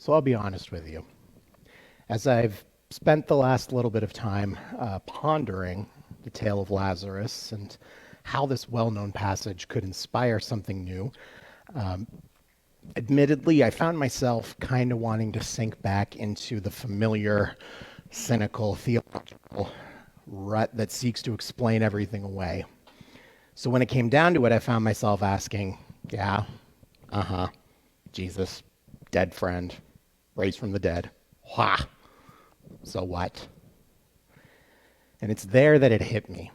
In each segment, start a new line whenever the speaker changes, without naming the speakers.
So I'll be honest with you. As I've spent the last little bit of time pondering the tale of Lazarus and how this well-known passage could inspire something new, admittedly, I found myself kind of wanting to sink back into the familiar, cynical, theological rut that seeks to explain everything away. So when it came down to it, I found myself asking, Jesus, dead friend, raised from the dead. Wha? So what? And it's there that it hit me.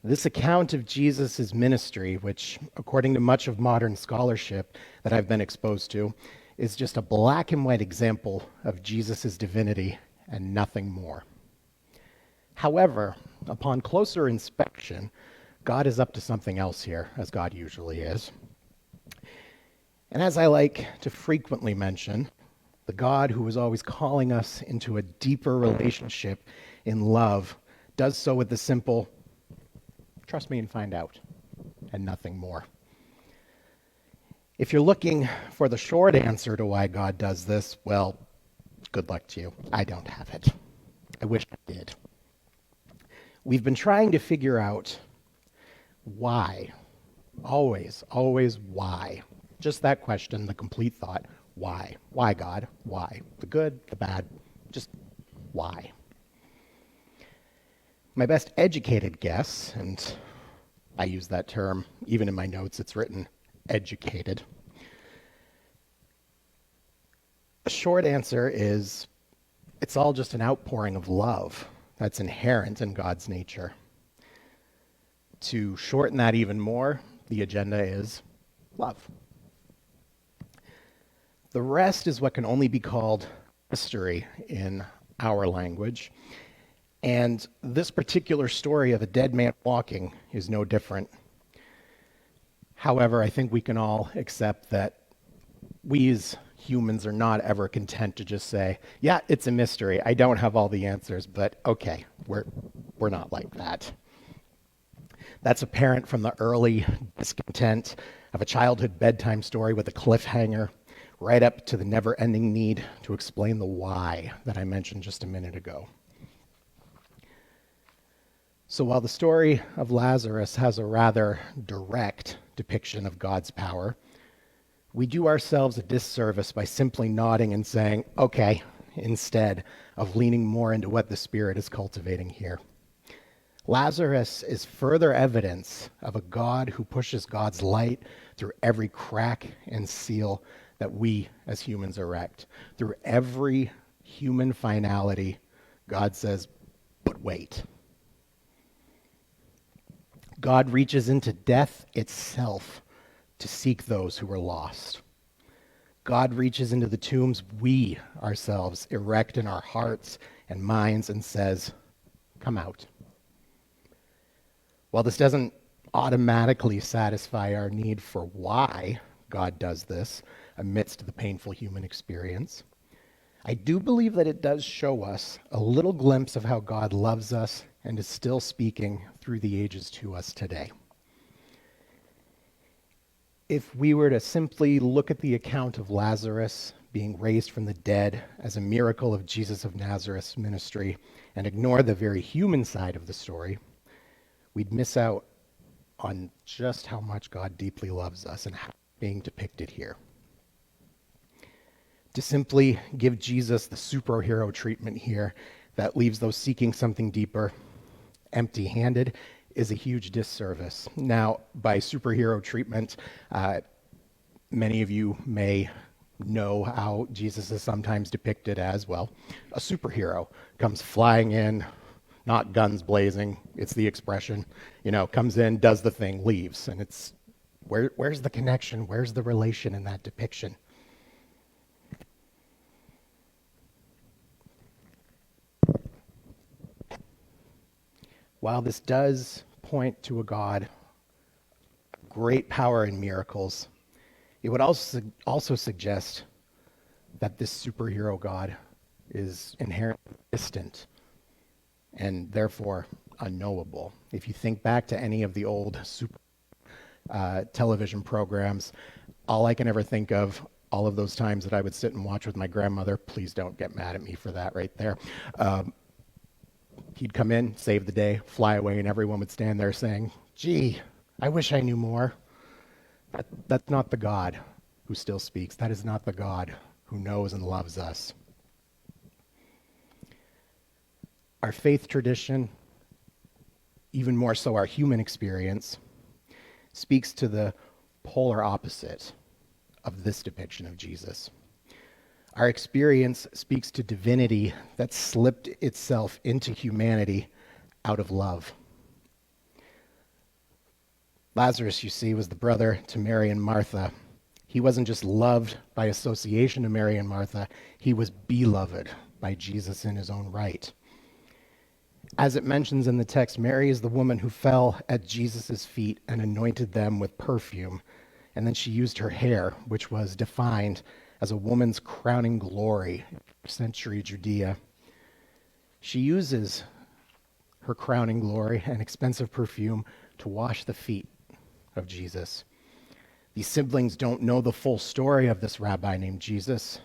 This account of Jesus' ministry, which, according to much of modern scholarship that I've been exposed to, is just a black and white example of Jesus' divinity and nothing more. However, upon closer inspection, God is up to something else here, as God usually is. And as I like to frequently mention, the God who is always calling us into a deeper relationship in love does so with the simple, trust me and find out, and nothing more. If you're looking for the short answer to why God does this, well, good luck to you. I don't have it. I wish I did. We've been trying to figure out why. Always why. Just that question, the complete thought, why? Why, God? Why? The good, the bad, just why? My best educated guess, and I use that term, even in my notes it's written educated. The short answer is it's all just an outpouring of love that's inherent in God's nature. To shorten that even more, the agenda is love. The rest is what can only be called mystery in our language. And this particular story of a dead man walking is no different. However, I think we can all accept that we as humans are not ever content to just say, yeah, it's a mystery. I don't have all the answers, but okay, we're not like that. That's apparent from the early discontent of a childhood bedtime story with a cliffhanger, right up to the never-ending need to explain the why that I mentioned just a minute ago. So while the story of Lazarus has a rather direct depiction of God's power, we do ourselves a disservice by simply nodding and saying, okay, instead of leaning more into what the Spirit is cultivating here. Lazarus is further evidence of a God who pushes God's light through every crack and seal that we as humans erect. Through every human finality, God says, but wait. God reaches into death itself to seek those who are lost. God reaches into the tombs we ourselves erect in our hearts and minds and says, come out. While this doesn't automatically satisfy our need for why God does this amidst the painful human experience, I do believe that it does show us a little glimpse of how God loves us and is still speaking through the ages to us today. If we were to simply look at the account of Lazarus being raised from the dead as a miracle of Jesus of Nazareth's ministry and ignore the very human side of the story, we'd miss out on just how much God deeply loves us and how it's being depicted here. To simply give Jesus the superhero treatment here that leaves those seeking something deeper empty-handed is a huge disservice. Now, by superhero treatment, many of you may know how Jesus is sometimes depicted as, well, a superhero comes flying in, not guns blazing, it's the expression, comes in, does the thing, leaves. And it's, where's the connection? Where's the relation in that depiction? While this does point to a God of great power and miracles, it would also suggest that this superhero God is inherently distant and therefore unknowable. If you think back to any of the old television programs, all I can ever think of all of those times that I would sit and watch with my grandmother, please don't get mad at me for that right there. He'd come in, save the day, fly away, and everyone would stand there saying, gee, I wish I knew more. That's not the God who still speaks. That is not the God who knows and loves us. Our faith tradition, even more so our human experience, speaks to the polar opposite of this depiction of Jesus. Our experience speaks to divinity that slipped itself into humanity out of love. Lazarus, you see, was the brother to Mary and Martha. He wasn't just loved by association to Mary and Martha, he was beloved by Jesus in his own right. As it mentions in the text, Mary is the woman who fell at Jesus' feet and anointed them with perfume. And then she used her hair, which was defined as a woman's crowning glory in first-century Judea. She uses her crowning glory and expensive perfume to wash the feet of Jesus. These siblings don't know the full story of this rabbi named Jesus,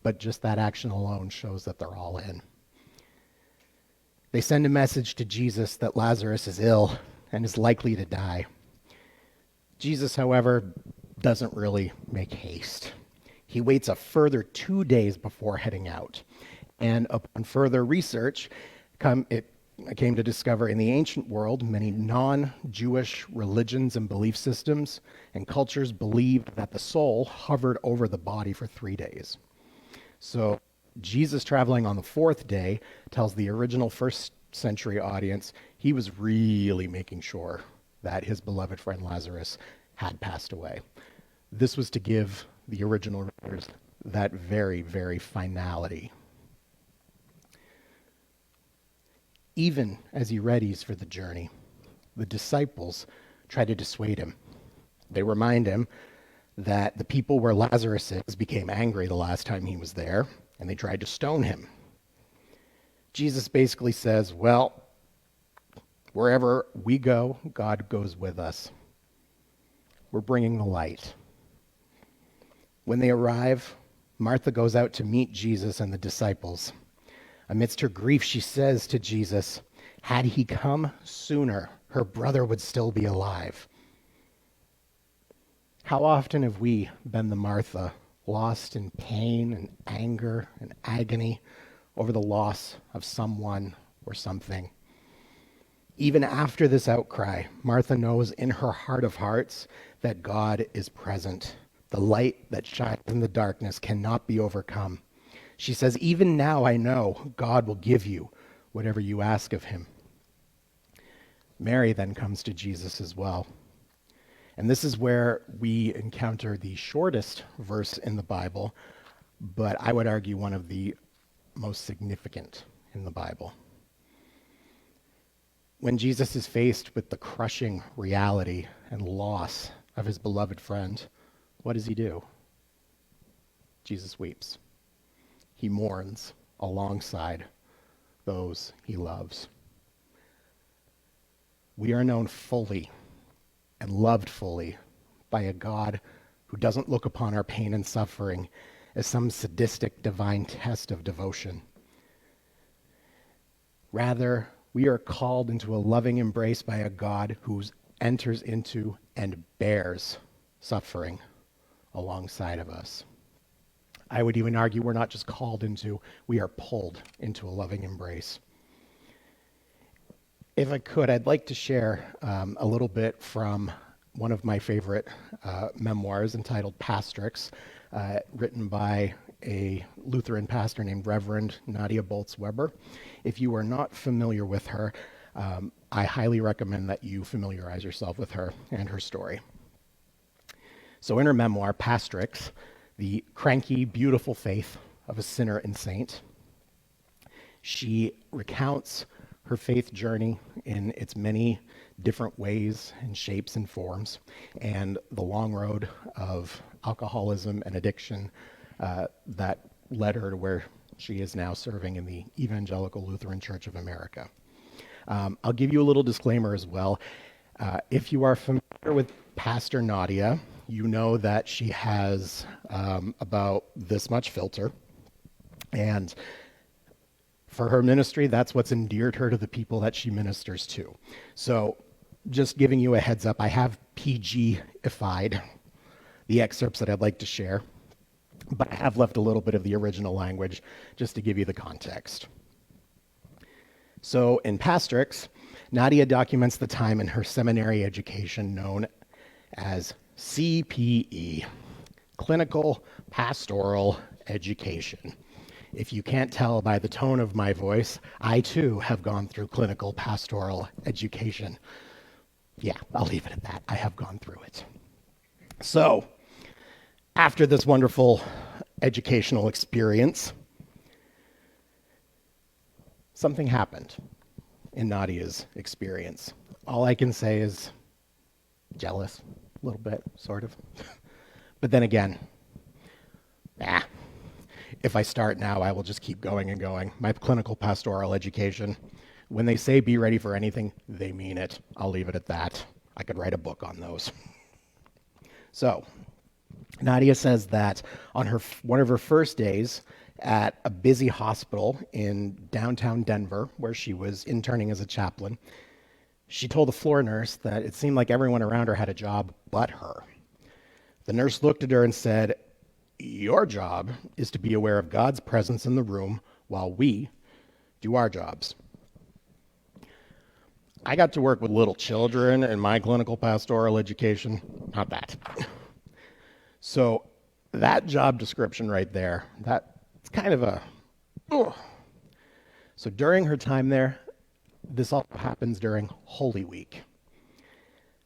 but just that action alone shows that they're all in. They send a message to Jesus that Lazarus is ill and is likely to die. Jesus, however, doesn't really make haste. He waits a further 2 days before heading out. And upon further research, I came to discover in the ancient world, many non-Jewish religions and belief systems and cultures believed that the soul hovered over the body for 3 days. So Jesus traveling on the fourth day tells the original first century audience he was really making sure that his beloved friend Lazarus had passed away. This was to give the original readers that very, very finality. Even as he readies for the journey, the disciples try to dissuade him. They remind him that the people where Lazarus is became angry the last time he was there, and they tried to stone him. Jesus basically says, well, wherever we go, God goes with us. We're bringing the light. When they arrive, Martha goes out to meet Jesus and the disciples. Amidst her grief, she says to Jesus, had he come sooner, her brother would still be alive. How often have we been the Martha, lost in pain and anger and agony over the loss of someone or something? Even after this outcry, Martha knows in her heart of hearts that God is present. The light that shines in the darkness cannot be overcome. She says, even now I know God will give you whatever you ask of him. Mary then comes to Jesus as well. And this is where we encounter the shortest verse in the Bible, but I would argue one of the most significant in the Bible. When Jesus is faced with the crushing reality and loss of his beloved friend, what does he do? Jesus weeps. He mourns alongside those he loves. We are known fully and loved fully by a God who doesn't look upon our pain and suffering as some sadistic divine test of devotion. Rather, we are called into a loving embrace by a God who enters into and bears suffering alongside of us. I would even argue we're not just called into, we are pulled into a loving embrace. If I could, I'd like to share a little bit from one of my favorite memoirs entitled Pastrix, written by a Lutheran pastor named Reverend Nadia Bolz-Weber. If you are not familiar with her, I highly recommend that you familiarize yourself with her and her story. So in her memoir, Pastrix, the cranky, beautiful faith of a sinner and saint, she recounts her faith journey in its many different ways and shapes and forms, and the long road of alcoholism and addiction that led her to where she is now serving in the Evangelical Lutheran Church of America. I'll give you a little disclaimer as well. If you are familiar with Pastor Nadia, you know that she has about this much filter. And for her ministry, that's what's endeared her to the people that she ministers to. So just giving you a heads up, I have PG-ified the excerpts that I'd like to share, but I have left a little bit of the original language just to give you the context. So in Pastrix, Nadia documents the time in her seminary education known as CPE, Clinical Pastoral Education. If you can't tell by the tone of my voice, I too have gone through clinical pastoral education. Yeah, I'll leave it at that. I have gone through it. So, after this wonderful educational experience, something happened in Nadia's experience. All I can say is jealous, a little bit, sort of. But then again, if I start now, I will just keep going and going. My clinical pastoral education, when they say be ready for anything, they mean it. I'll leave it at that. I could write a book on those. So, Nadia says that on one of her first days at a busy hospital in downtown Denver, where she was interning as a chaplain, she told the floor nurse that it seemed like everyone around her had a job but her. The nurse looked at her and said, "Your job is to be aware of God's presence in the room while we do our jobs." I got to work with little children in my clinical pastoral education. Not that. So that job description right there, it's kind of a... Ugh. So during her time there, this all happens during Holy Week.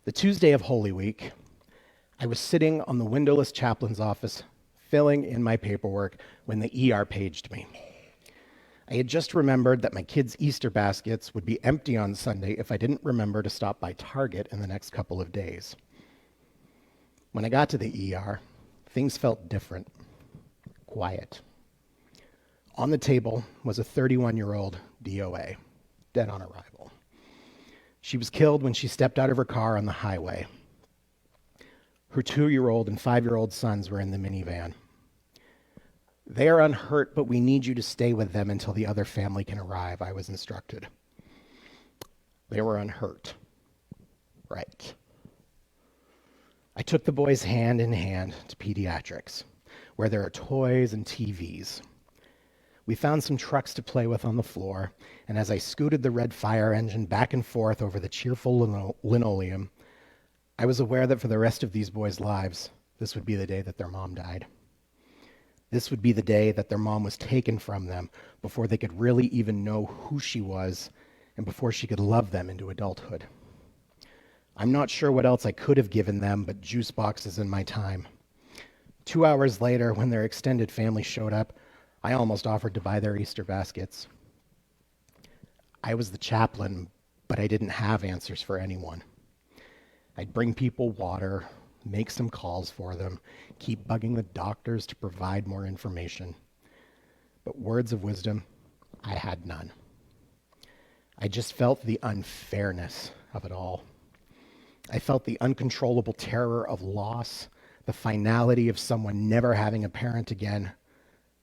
The Tuesday of Holy Week, I was sitting on the windowless chaplain's office filling in my paperwork when the ER paged me. I had just remembered that my kids' Easter baskets would be empty on Sunday if I didn't remember to stop by Target in the next couple of days. When I got to the ER, things felt different, quiet. On the table was a 31-year-old DOA, dead on arrival. She was killed when she stepped out of her car on the highway. Her 2-year-old and 5-year-old sons were in the minivan. "They are unhurt, but we need you to stay with them until the other family can arrive," I was instructed. They were unhurt. Right. I took the boys hand in hand to pediatrics, where there are toys and TVs. We found some trucks to play with on the floor, and as I scooted the red fire engine back and forth over the cheerful linoleum, I was aware that for the rest of these boys' lives, this would be the day that their mom died. This would be the day that their mom was taken from them before they could really even know who she was and before she could love them into adulthood. I'm not sure what else I could have given them but juice boxes in my time. 2 hours later, when their extended family showed up, I almost offered to buy their Easter baskets. I was the chaplain, but I didn't have answers for anyone. I'd bring people water, make some calls for them, keep bugging the doctors to provide more information. But words of wisdom, I had none. I just felt the unfairness of it all. I felt the uncontrollable terror of loss, the finality of someone never having a parent again.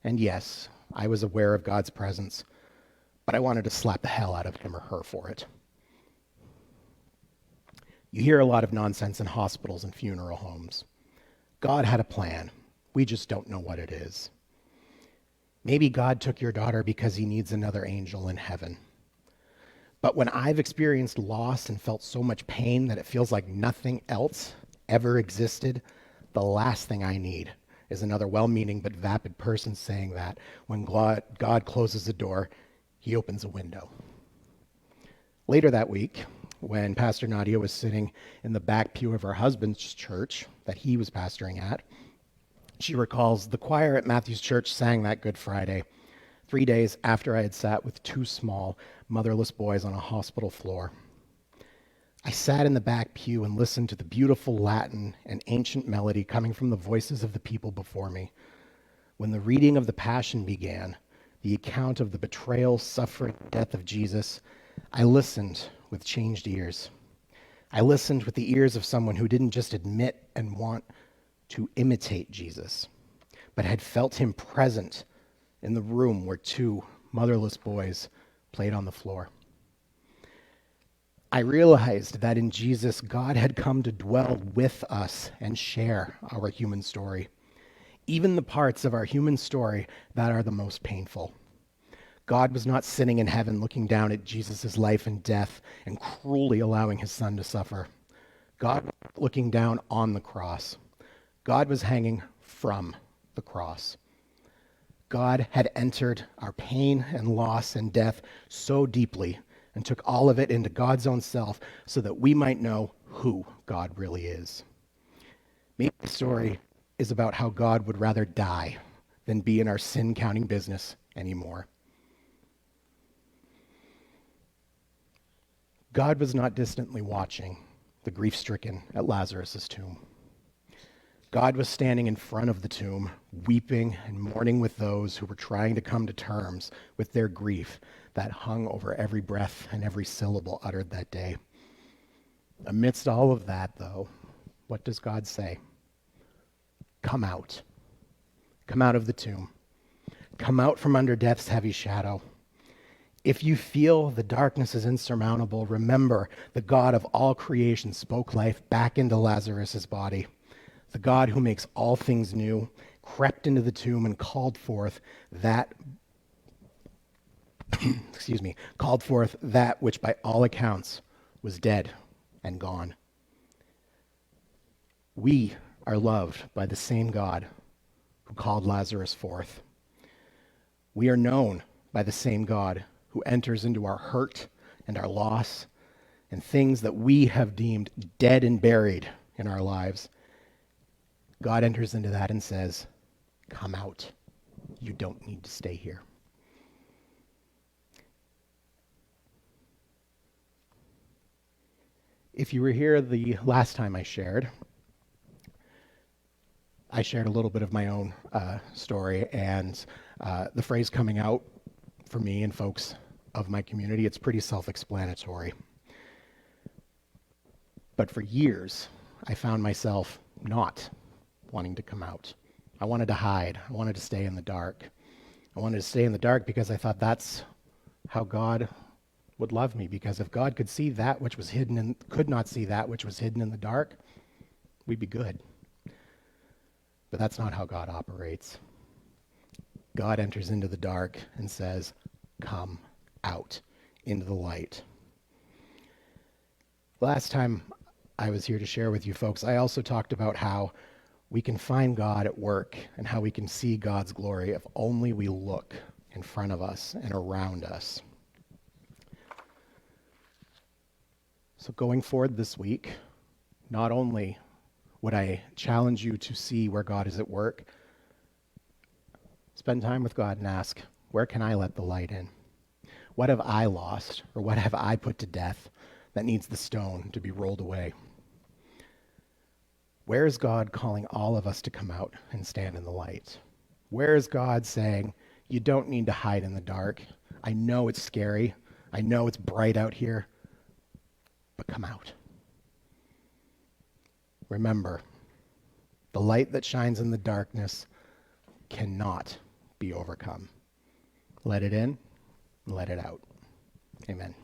And yes, I was aware of God's presence, but I wanted to slap the hell out of him or her for it. You hear a lot of nonsense in hospitals and funeral homes. God had a plan. We just don't know what it is. Maybe God took your daughter because he needs another angel in heaven. But when I've experienced loss and felt so much pain that it feels like nothing else ever existed, the last thing I need is another well-meaning but vapid person saying that when God closes a door, he opens a window. Later that week, when Pastor Nadia was sitting in the back pew of her husband's church that he was pastoring at, she recalls the choir at Matthew's church sang that Good Friday, 3 days after I had sat with 2 small, motherless boys on a hospital floor. I sat in the back pew and listened to the beautiful Latin and ancient melody coming from the voices of the people before me. When the reading of the Passion began, the account of the betrayal, suffering, death of Jesus, I listened with changed ears. I listened with the ears of someone who didn't just admit and want to imitate Jesus, but had felt him present in the room where two motherless boys played on the floor. I realized that in Jesus, God had come to dwell with us and share our human story, even the parts of our human story that are the most painful. God was not sitting in heaven looking down at Jesus' life and death and cruelly allowing his son to suffer. God was looking down on the cross. God was hanging from the cross. God had entered our pain and loss and death so deeply and took all of it into God's own self so that we might know who God really is. Maybe the story is about how God would rather die than be in our sin-counting business anymore. God was not distantly watching the grief-stricken at Lazarus' tomb. God was standing in front of the tomb, weeping and mourning with those who were trying to come to terms with their grief that hung over every breath and every syllable uttered that day. Amidst all of that, though, what does God say? Come out. Come out of the tomb. Come out from under death's heavy shadow. If you feel the darkness is insurmountable, remember the God of all creation spoke life back into Lazarus' body. The God who makes all things new crept into the tomb and called forth that called forth that which by all accounts was dead and gone. We are loved by the same God who called Lazarus forth. We are known by the same God who enters into our hurt and our loss and things that we have deemed dead and buried in our lives. God enters into that and says, come out. You don't need to stay here. If you were here the last time I shared a little bit of my own story, and the phrase coming out for me and folks of my community, it's pretty self-explanatory. But for years, I found myself not wanting to come out. I wanted to hide. I wanted to stay in the dark. I wanted to stay in the dark because I thought that's how God would love me, because if God could see that which was hidden and could not see that which was hidden in the dark, we'd be good. But that's not how God operates. God enters into the dark and says, come out into the light. Last time I was here to share with you folks, I also talked about how we can find God at work and how we can see God's glory if only we look in front of us and around us. So going forward this week, not only would I challenge you to see where God is at work, spend time with God and ask, where can I let the light in? What have I lost, or what have I put to death that needs the stone to be rolled away? Where is God calling all of us to come out and stand in the light? Where is God saying, you don't need to hide in the dark. I know it's scary. I know it's bright out here, but come out. Remember, the light that shines in the darkness cannot be overcome. Let it in, let it out. Amen.